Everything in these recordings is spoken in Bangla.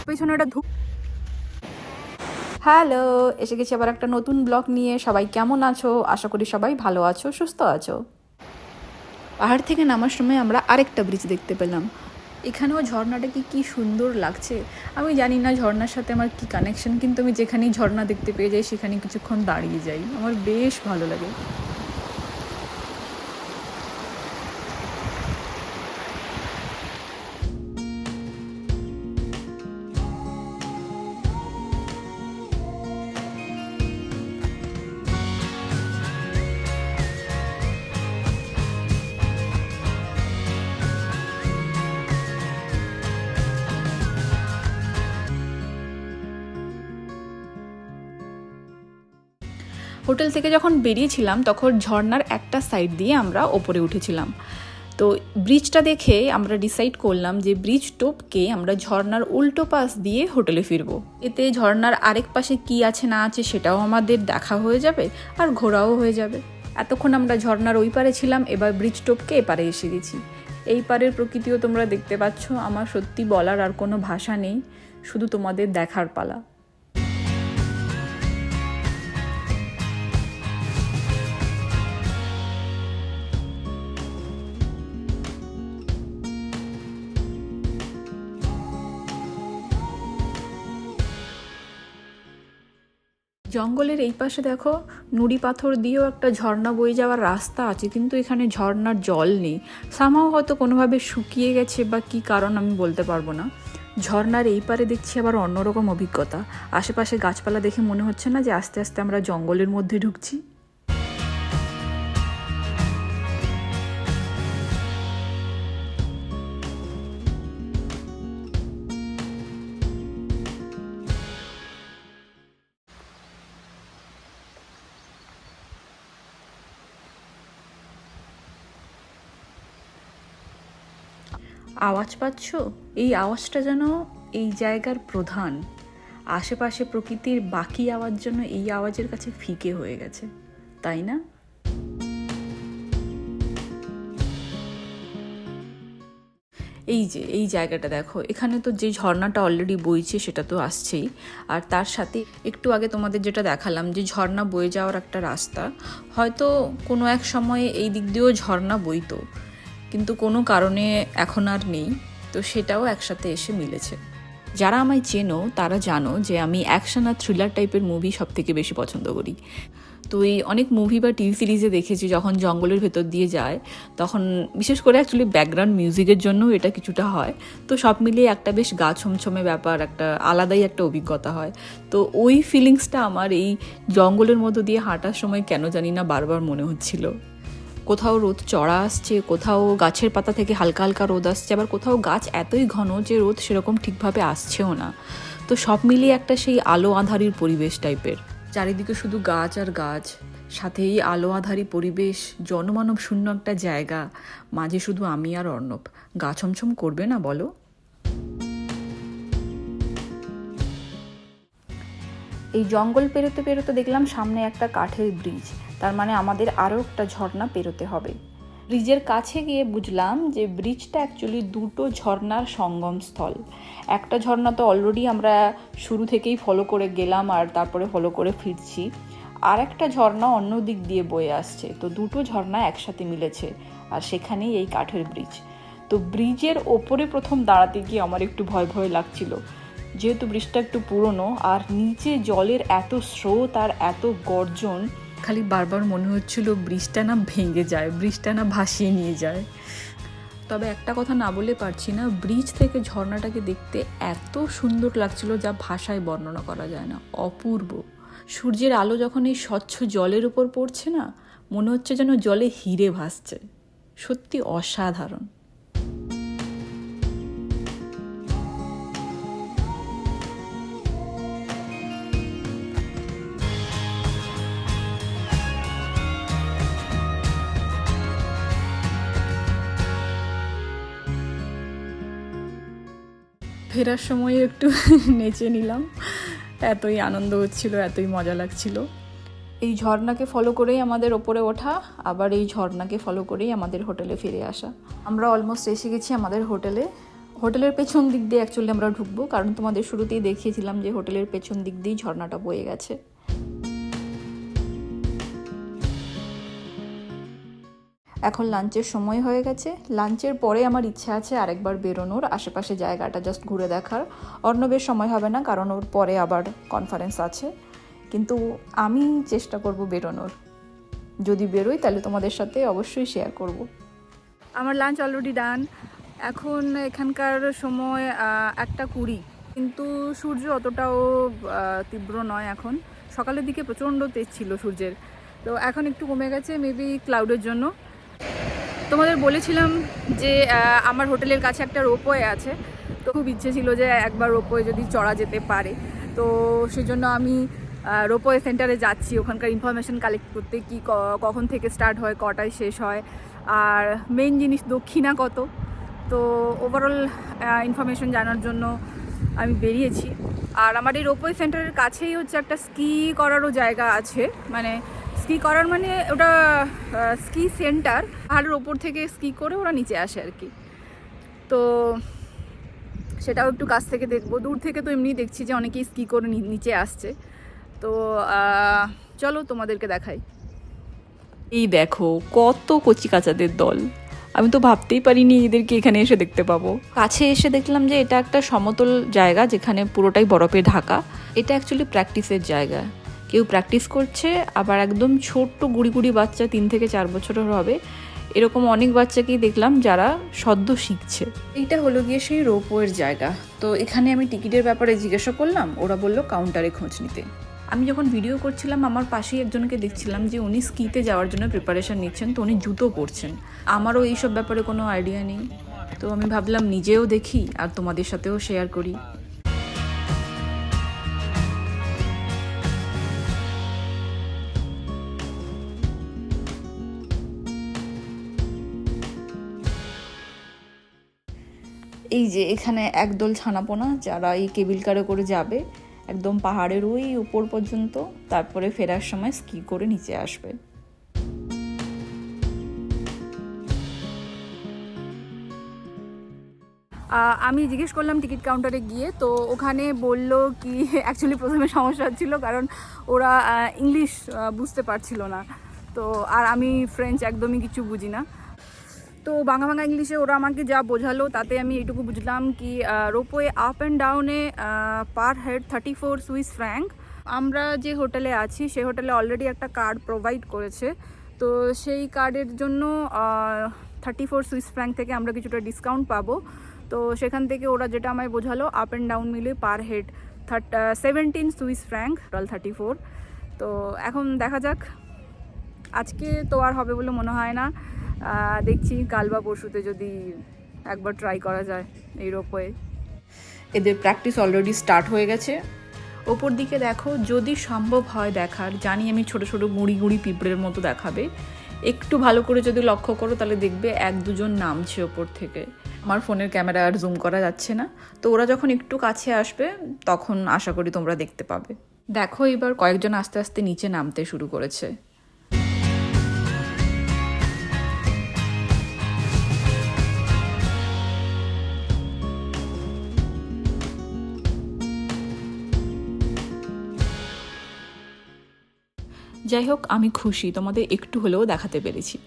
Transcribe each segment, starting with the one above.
পেছনে একটা হ্যালো, এসে গেছি আবার একটা নতুন ব্লগ নিয়ে। সবাই কেমন আছো? আশা করি সবাই ভালো আছো, সুস্থ আছো। পাহাড় থেকে নামার সময় আমরা আরেকটা ব্রিজ দেখতে পেলাম। এখানেও ঝর্ণাটা কি সুন্দর লাগছে। আমি জানি না ঝর্ণার সাথে আমার কি কানেকশন, কিন্তু আমি যেখানেই ঝর্ণা দেখতে পেয়ে যাই সেখানে কিছুক্ষণ দাঁড়িয়ে যাই, আমার বেশ ভালো লাগে। হোটেল থেকে যখন বেরিয়েছিলাম তখন ঝর্ণার একটা সাইড দিয়ে আমরা ওপরে উঠেছিলাম। তো ব্রিজটা দেখে আমরা ডিসাইড করলাম যে ব্রিজ টপকে আমরা ঝর্ণার উল্টো পাশ দিয়ে হোটেলে ফিরবো। এতে ঝর্ণার আরেক পাশে কি আছে না আছে সেটাও আমাদের দেখা হয়ে যাবে আর ঘোরাও হয়ে যাবে। এতক্ষণ আমরা ঝর্ণার ওই পারে ছিলাম, এবার ব্রিজ টপকে এপারে এসে গেছি। এই পারের প্রকৃতিও তোমরা দেখতে পাচ্ছ। আমার সত্যি বলার আর কোনো ভাষা নেই, শুধু তোমাদের দেখার পালা। জঙ্গলের এই পাশে দেখো নুড়ি পাথর দিয়েও একটা ঝর্ণা বয়ে যাওয়ার রাস্তা আছে, কিন্তু এখানে ঝর্ণার জল নেই। সামাও হয়তো কোনোভাবে শুকিয়ে গেছে বা কী কারণ আমি বলতে পারবো না। ঝর্ণার এই পারে দেখছি আবার অন্যরকম অভিজ্ঞতা। আশেপাশে গাছপালা দেখে মনে হচ্ছে না যে আস্তে আস্তে আমরা জঙ্গলের মধ্যে ঢুকছি। আওয়াজ পাচ্ছ? এই আওয়াজটা যেন এই জায়গার প্রধান। আশেপাশে প্রকৃতির বাকি আওয়াজ যেন এই আওয়াজের কাছে ফিকে হয়ে গেছে, তাই না? এই যে এই জায়গাটা দেখো, এখানে তো যে ঝর্ণাটা অলরেডি বইছে সেটা তো আসছেই, আর তার সাথে একটু আগে তোমাদের যেটা দেখালাম যে ঝর্ণা বয়ে যাওয়ার একটা রাস্তা। হয়তো কোনো এক সময়ে এই দিক দিয়েও ঝর্ণা বইতো, কিন্তু কোনো কারণে এখন আর নেই, তো সেটাও একসাথে এসে মিলেছে। যারা আমায় চেনো তারা জানো যে আমি অ্যাকশন আর থ্রিলার টাইপের মুভি সব থেকে বেশি পছন্দ করি। তো এই অনেক মুভি বা টিভি সিরিজে দেখেছি যখন জঙ্গলের ভেতর দিয়ে যায় তখন বিশেষ করে অ্যাকচুয়ালি ব্যাকগ্রাউন্ড মিউজিকের জন্য এটা কিছুটা হয়। তো সব মিলিয়ে একটা বেশ গা ছমছমে ব্যাপার, একটা আলাদাই একটা অভিজ্ঞতা হয়। তো ওই ফিলিংসটা আমার এই জঙ্গলের মধ্য দিয়ে হাঁটার সময় কেন জানি না বারবার মনে হচ্ছিল। কোথাও রোদ চড়া আসছে, কোথাও গাছের পাতা থেকে হালকা হালকা রোদ আসছে, আবার কোথাও গাছ এতই ঘন যে রোদ সেরকম ঠিকভাবে আসছেও না। তো সব মিলিয়ে একটা সেই আলো আঁধারির পরিবেশ টাইপের। চারিদিকে শুধু গাছ আর গাছ, সাথে এই আলো আঁধারি পরিবেশ, জনমানব শূন্য একটা জায়গা, মাঝে শুধু আমি আর অর্ণব। গা ছমছম করবে না বলো? এই জঙ্গল পেরোতে পেরোতে দেখলাম সামনে একটা কাঠের ব্রিজ, তার মানে আমাদের আরও একটা ঝর্ণা পেরোতে হবে। ব্রিজের কাছে গিয়ে বুঝলাম যে ব্রিজটা অ্যাকচুয়ালি দুটো ঝর্ণার সঙ্গমস্থল। একটা ঝর্ণা তো অলরেডি আমরা শুরু থেকেই ফলো করে গেলাম আর তারপরে ফলো করে ফিরছি, আর একটা ঝর্ণা অন্য দিক দিয়ে বয়ে আসছে। তো দুটো ঝর্ণা একসাথে মিলেছে, আর সেখানেই এই কাঠের ব্রিজ। তো ব্রিজের ওপরে প্রথম দাঁড়াতে গিয়ে আমার একটু ভয় ভয় লাগছিল, যেহেতু ব্রিজটা একটু পুরনো আর নিচে জলের এত স্রোত আর এত গর্জন, খালি বারবার মনে হচ্ছিল ব্রিজটা না ভেঙে যায়, ব্রিজটা না ভাসিয়ে নিয়ে যায়। তবে একটা কথা না বলে পারছি না, ব্রিজ থেকে ঝর্ণাটাকে দেখতে এত সুন্দর লাগছিল যা ভাষায় বর্ণনা করা যায় না, অপূর্ব। সূর্যের আলো যখন এই স্বচ্ছ জলের উপর পড়ছে না, মনে হচ্ছে যেন জলে হিরে ভাসছে। সত্যি অসাধারণ। ফেরার সময় একটু নেচে নিলাম, এতই আনন্দ হচ্ছিল, এতই মজা লাগছিল। এই ঝর্ণাকে ফলো করেই আমাদের ওপরে ওঠা, আবার এই ঝর্ণাকে ফলো করেই আমাদের হোটেলে ফিরে আসা। আমরা অলমোস্ট এসে গেছি আমাদের হোটেলে। হোটেলের পেছন দিক দিয়ে অ্যাকচুয়ালি আমরা ঢুকবো, কারণ তোমাদের শুরুতেই দেখিয়েছিলাম যে হোটেলের পেছন দিক দিয়েই ঝর্ণাটা বয়ে গেছে। এখন লাঞ্চের সময় হয়ে গেছে। লাঞ্চের পরে আমার ইচ্ছা আছে আরেকবার বেরোনোর, আশেপাশে জায়গাটা জাস্ট ঘুরে দেখার। অর্ণবের সময় হবে না, কারণ ওর পরে আবার কনফারেন্স আছে, কিন্তু আমি চেষ্টা করব বেরোনোর। যদি বেরোই তাহলে তোমাদের সাথে অবশ্যই শেয়ার করব। আমার লাঞ্চ অলরেডি ডান। এখন এখানকার সময় 1:20, কিন্তু সূর্য অতটাও তীব্র নয় এখন। সকালের দিকে প্রচণ্ড তেজ ছিল সূর্যের, তো এখন একটু কমে গেছে, মেবি ক্লাউডের জন্য। তোমাদের বলেছিলাম যে আমার হোটেলের কাছে একটা রোপওয়ে আছে, তো খুব ইচ্ছে ছিল যে একবার রোপওয়ে যদি চড়া যেতে পারে, তো সেজন্য আমি রোপওয়ে সেন্টারে যাচ্ছি ওখানকার ইনফরমেশন কালেক্ট করতে, কি কখন থেকে স্টার্ট হয়, কটায় শেষ হয়, আর মেইন জিনিস দক্ষিণা কত। তো ওভারঅল ইনফরমেশন জানার জন্য আমি বেরিয়েছি। আর আমার এই রোপওয়ে সেন্টারের কাছেই হচ্ছে একটা স্কি করারও জায়গা আছে, মানে স্কি করার মানে ওটা স্কি সেন্টার, পাহাড়ের ওপর থেকে স্কি করে ওরা নিচে আসে আর কি। তো সেটাও একটু কাছ থেকে দেখবো। দূর থেকে তো এমনি দেখছি যে অনেকেই স্কি করে নিচে আসছে, তো চলো তোমাদেরকে দেখাই। এই দেখো কত কচি কাচাদের দল, আমি তো ভাবতেই পারিনি এদেরকে এখানে এসে দেখতে পাবো। কাছে এসে দেখলাম যে এটা একটা সমতল জায়গা যেখানে পুরোটাই বরফে ঢাকা। এটা অ্যাকচুয়ালি প্র্যাকটিসের জায়গা, কেউ প্র্যাকটিস করছে, আবার একদম ছোট্ট গুড়ি গুড়ি বাচ্চা 3 থেকে 4 বছরের হবে, এরকম অনেক বাচ্চাকেই দেখলাম যারা সদ্য শিখছে। এইটা হলো গিয়ে সেই রোপওয়ের জায়গা। তো এখানে আমি টিকিটের ব্যাপারে জিজ্ঞাসা করলাম, ওরা বললো কাউন্টারে খোঁজ নিতে। আমি যখন ভিডিও করছিলাম আমার পাশেই একজনকে দেখছিলাম যে উনি স্কিতে যাওয়ার জন্য প্রিপারেশন নিচ্ছেন, তো উনি জুতো পরছেন। আমারও এইসব ব্যাপারে কোনো আইডিয়া নেই, তো আমি ভাবলাম নিজেও দেখি আর তোমাদের সাথেও শেয়ার করি। এই যে এখানে একদল ছানাপোনা যারা এই কেবিল কারে করে যাবে একদম পাহাড়ের ওই উপর পর্যন্ত, তারপরে ফেরার সময় স্কি করে নিচে আসবে। আমি জিজ্ঞেস করলাম টিকিট কাউন্টারে গিয়ে, তো ওখানে বলল কি অ্যাকচুয়ালি প্রথমে সমস্যা হচ্ছিল কারণ ওরা ইংলিশ বুঝতে পারছিল না, তো আর আমি ফ্রেঞ্চ একদমই কিছু বুঝি না, তো বাংলা বাংলা ইংলিশে ওরা আমাকে যা বোঝালো তাতে আমি এটুকু বুঝলাম কি রোপওয়ে আপ অ্যান্ড ডাউনে পার হেড 34 সুইস ফ্র্যাঙ্ক। আমরা যে হোটেলে আছি সেই হোটেলে অলরেডি একটা কার্ড প্রোভাইড করেছে, তো সেই কার্ডের জন্য 34 সুইস ফ্র্যাঙ্ক থেকে আমরা কিছুটা ডিসকাউন্ট পাবো। তো সেখান থেকে ওরা যেটা আমায় বোঝালো আপ অ্যান্ড ডাউন মিলে per head 17 Swiss franc, total 34। তো এখন দেখা যাক, আজকে তো আর হবে বলে মনে হয় না, দেখছি কাল বা পরশুতে যদি একবার ট্রাই করা যায় এই রোপওয়ে। এদের প্র্যাকটিস অলরেডি স্টার্ট হয়ে গেছে। ওপর দিকে দেখো, যদি সম্ভব হয় দেখার, জানি আমি ছোট ছোট গুঁড়ি গুঁড়ি পিঁপড়ের মতো দেখাবে, একটু ভালো করে যদি লক্ষ্য করো তাহলে দেখবে 1-2 জন নামছে ওপর থেকে। আমার ফোনের ক্যামেরা আর জুম করা যাচ্ছে না, তো ওরা যখন একটু কাছে আসবে তখন আশা করি তোমরা দেখতে পাবে। দেখো এবার কয়েকজন আস্তে আস্তে নিচে নামতে শুরু করেছে। যাই হোক, আমি খুশি তোমাদের একটু হলেও দেখাতে পেরেছি।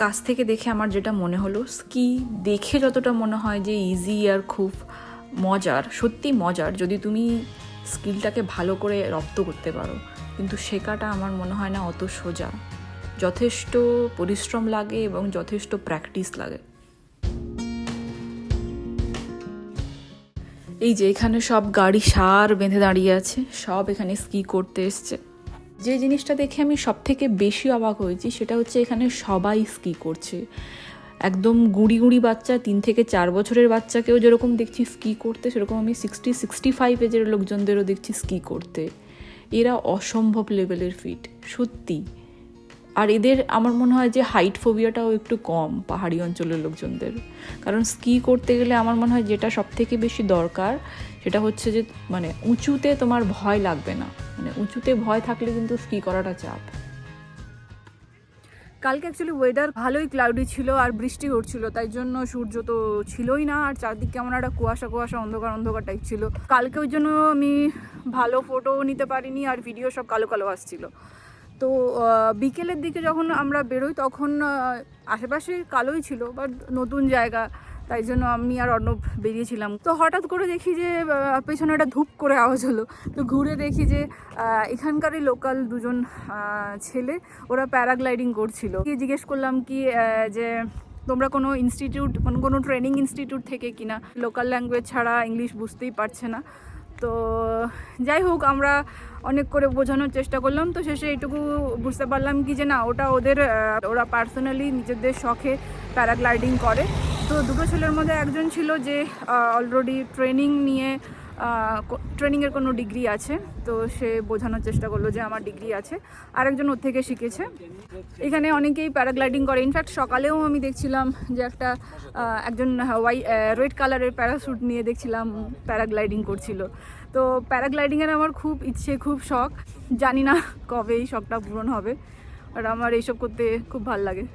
কাছ থেকে দেখে আমার যেটা মনে হলো, স্কি দেখে যতটা মনে হয় যে ইজি আর খুব মজার, সত্যি মজার যদি তুমি স্কিলটাকে ভালো করে রপ্ত করতে পারো, কিন্তু শেখাটা আমার মনে হয় না অত সোজা। যথেষ্ট পরিশ্রম লাগে এবং যথেষ্ট প্র্যাকটিস লাগে। এই যে এখানে সব গাড়ি সার বেঁধে দাঁড়িয়ে আছে, সব এখানে স্কি করতে এসছে। যে জিনিসটা দেখে আমি সব থেকে বেশি অবাক হয়েছি সেটা হচ্ছে এখানে সবাই স্কি করছে, একদম গুঁড়ি গুঁড়ি বাচ্চা 3 থেকে 4 বছরের বাচ্চাকেও যেরকম দেখছি স্কি করতে, সেরকম আমি 60-65 এজের লোকজনদেরও দেখছি স্কি করতে। এরা অসম্ভব লেভেলের ফিট সত্যি। আর এদের আমার মনে হয় যে হাইট ফোবিয়াটাও একটু কম পাহাড়ি অঞ্চলের লোকজনদের, কারণ স্কি করতে গেলে আমার মনে হয় যেটা সব থেকে বেশি দরকার সেটা হচ্ছে যে মানে উঁচুতে তোমার ভয় লাগবে না, মানে উঁচুতে ভয় থাকলে কিন্তু স্কি করাটা চাপ। কালকে অ্যাকচুয়ালি ওয়েদার ভালোই ক্লাউডি ছিল আর বৃষ্টি হচ্ছিল, তাই জন্য সূর্য তো ছিলই না, আর চারদিকে কেমন একটা কুয়াশা কুয়াশা অন্ধকার অন্ধকার টাইপ ছিল। কালকে ওই জন্য আমি ভালো ফটো নিতে পারিনি আর ভিডিও সব কালো কালো আসছিল। তো বিকেলের দিকে যখন আমরা বেরোই তখন আশেপাশে কালোই ছিল, বাট নতুন জায়গা, তাই জন্য আমি আর অর্ণব বেরিয়েছিলাম। তো হঠাৎ করে দেখি যে পেছনে একটা ধূপ করে আওয়াজ হলো, তো ঘুরে দেখি যে এখানকারই লোকাল দুজন ছেলে, ওরা প্যারাগ্লাইডিং করছিল। জিজ্ঞেস করলাম কি যে তোমরা কোনো ইনস্টিটিউট, কোনো ট্রেনিং ইনস্টিটিউট থেকে কিনা, লোকাল ল্যাঙ্গুয়েজ ছাড়া ইংলিশ বুঝতেই পারছে না। তো যাই হোক, আমরা অনেক করে বোঝানোর চেষ্টা করলাম, তো শেষে এইটুকু বুঝতে পারলাম কি যে না, ওরা পার্সোনালি নিজেদের শখে প্যারাগ্লাইডিং করে। তো দুটো ছেলের মধ্যে একজন ছিল যে অলরেডি ট্রেনিংয়ের কোনো ডিগ্রি আছে, তো সে বোঝানোর চেষ্টা করলো যে আমার ডিগ্রি আছে। আরেকজন ওর থেকে শিখেছে। এখানে অনেকেই প্যারাগ্লাইডিং করে, ইনফ্যাক্ট সকালেও আমি দেখছিলাম যে একজন রেড কালারের প্যারাস্যুট নিয়ে দেখছিলাম প্যারাগ্লাইডিং করছিল। তো প্যারাগ্লাইডিংয়ের আমার খুব ইচ্ছে, খুব শখ, জানি না কবে এই শখটা পূরণ হবে, আর আমার এইসব করতে খুব ভালো লাগে।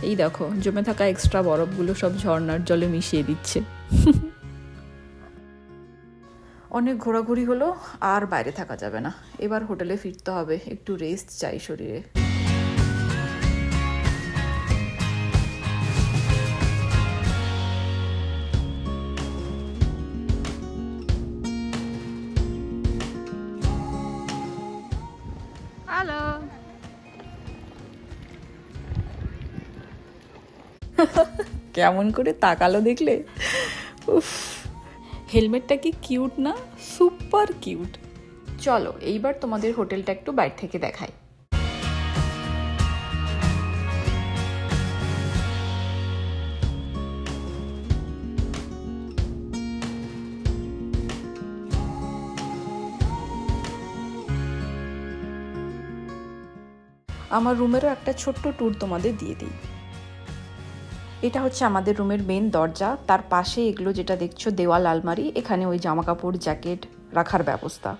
এই দেখো জমে থাকা এক্সট্রা বরফগুলো সব ঝর্ণার জলে মিশিয়ে দিচ্ছে। অনেক ঘোরাঘুরি হলো, আর বাইরে থাকা যাবে না, এবার হোটেলে ফিরতে হবে, একটু রেস্ট চাই শরীরে। হ্যালো, কেমন করে তাকালো দেখলে? উফ, হেলমেটটা কি কিউট না, সুপার কিউট। চলো এইবার তোমাদের হোটেলটা একটু বাইরে থেকে দেখাই। আমার রুমেরও একটা ছোট্ট ট্যুর তোমাদের দিয়ে দিই। এটা হচ্ছে আমাদের রুমের মেন দরজা, তার পাশে এগুলো যেটা দেখছো দেওয়াল আলমারি, এখানে ওই জামা কাপড় জ্যাকেট রাখার ব্যবস্থা।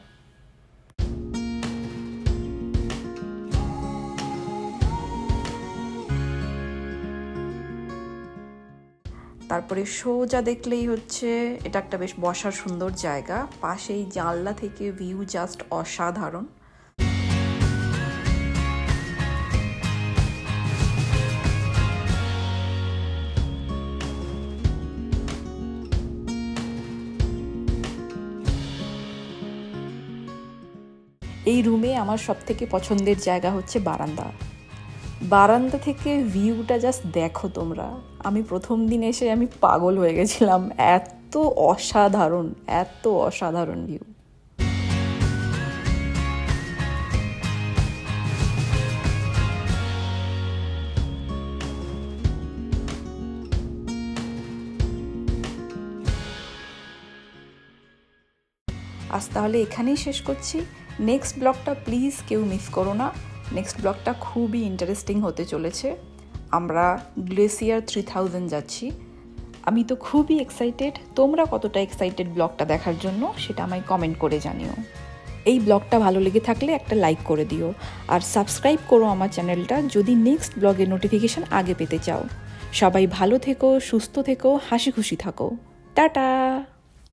তারপরে সোজা দেখলেই হচ্ছে এটা একটা বেশ বসার সুন্দর জায়গা, পাশেই জানলা থেকে ভিউ জাস্ট অসাধারণ। এই রুমে আমার সবথেকে পছন্দের জায়গা হচ্ছে বারান্দা। বারান্দা থেকে ভিউটা জাস্ট দেখো তোমরা, আমি প্রথম দিন এসে আমি পাগল হয়ে গেছিলাম, এত অসাধারণ, এত অসাধারণ ভিউ। আজ তাহলে এখানেই শেষ করছি। নেক্সট ব্লগটা প্লিজ কেউ মিস করো না, নেক্সট ব্লগটা খুবই ইন্টারেস্টিং হতে চলেছে। আমরা গ্লেসিয়ার 3000 যাচ্ছি, আমি তো খুবই এক্সাইটেড। তোমরা কতটা এক্সাইটেড ব্লগটা দেখার জন্য সেটা আমায় কমেন্ট করে জানিও। এই ব্লগটা ভালো লেগে থাকলে একটা লাইক করে দিও, আর সাবস্ক্রাইব করো আমার চ্যানেলটা যদি নেক্সট ব্লগের নোটিফিকেশান আগে পেতে চাও। সবাই ভালো থেকো, সুস্থ থেকো, হাসি খুশি থাকো। টাটা।